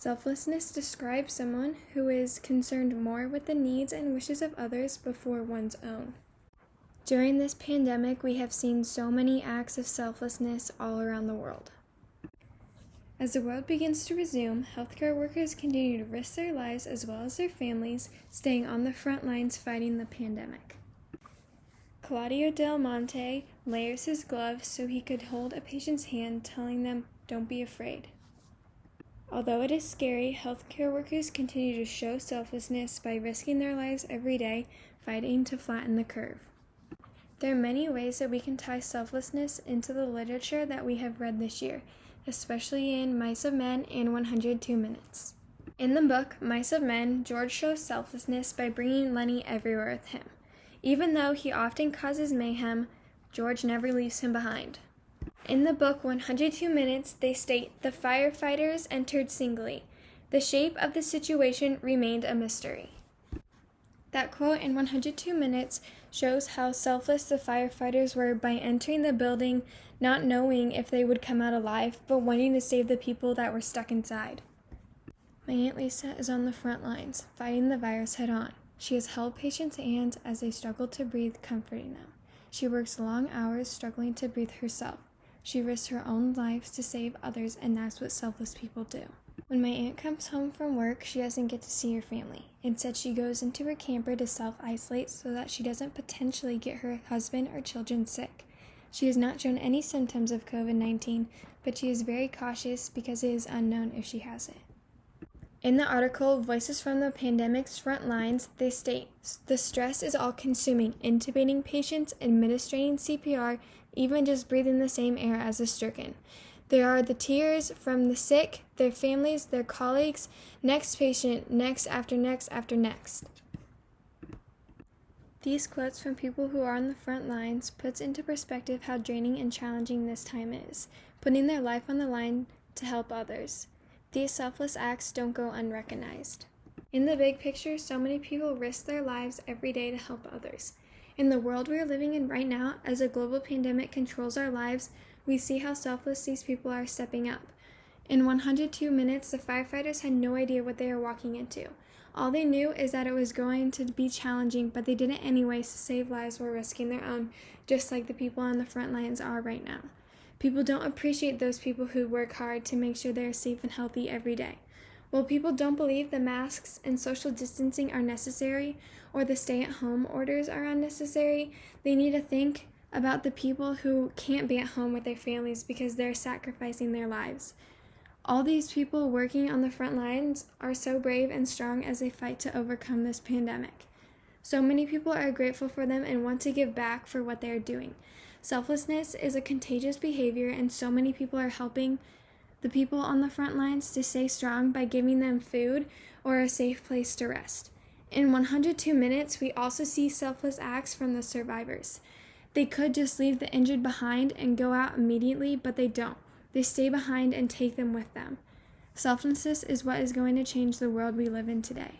Selflessness describes someone who is concerned more with the needs and wishes of others before one's own. During this pandemic, we have seen so many acts of selflessness all around the world. As the world begins to resume, healthcare workers continue to risk their lives as well as their families, staying on the front lines fighting the pandemic. Claudio Del Monte layers his gloves so he could hold a patient's hand, telling them, "Don't be afraid." Although it is scary, healthcare workers continue to show selflessness by risking their lives every day, fighting to flatten the curve. There are many ways that we can tie selflessness into the literature that we have read this year, especially in Mice of Men and 102 Minutes. In the book, Mice of Men, George shows selflessness by bringing Lenny everywhere with him. Even though he often causes mayhem, George never leaves him behind. In the book 102 Minutes, they state, "The firefighters entered singly. The shape of the situation remained a mystery." That quote in 102 Minutes shows how selfless the firefighters were by entering the building, not knowing if they would come out alive, but wanting to save the people that were stuck inside. My Aunt Lisa is on the front lines, fighting the virus head-on. She has held patients' hands as they struggle to breathe, comforting them. She works long hours struggling to breathe herself. She risks her own life to save others, and that's what selfless people do. When my aunt comes home from work, she doesn't get to see her family. Instead, she goes into her camper to self-isolate so that she doesn't potentially get her husband or children sick. She has not shown any symptoms of COVID-19, but she is very cautious because it is unknown if she has it. In the article, Voices from the Pandemic's Front Lines, they state, "The stress is all-consuming, intubating patients, administering CPR, even just breathing the same air as the stricken. There are the tears from the sick, their families, their colleagues, next patient, next after next after next." These quotes from people who are on the front lines puts into perspective how draining and challenging this time is, putting their life on the line to help others. These selfless acts don't go unrecognized. In the big picture, so many people risk their lives every day to help others. In the world we are living in right now, as a global pandemic controls our lives, we see how selfless these people are stepping up. In 102 Minutes, the firefighters had no idea what they were walking into. All they knew is that it was going to be challenging, but they did it anyways to save lives while risking their own, just like the people on the front lines are right now. People don't appreciate those people who work hard to make sure they are safe and healthy every day. While people don't believe the masks and social distancing are necessary or the stay-at-home orders are unnecessary, they need to think about the people who can't be at home with their families because they're sacrificing their lives. All these people working on the front lines are so brave and strong as they fight to overcome this pandemic. So many people are grateful for them and want to give back for what they are doing. Selflessness is a contagious behavior, and so many people are helping the people on the front lines to stay strong by giving them food or a safe place to rest. In 102 Minutes, we also see selfless acts from the survivors. They could just leave the injured behind and go out immediately, but they don't. They stay behind and take them with them. Selflessness is what is going to change the world we live in today.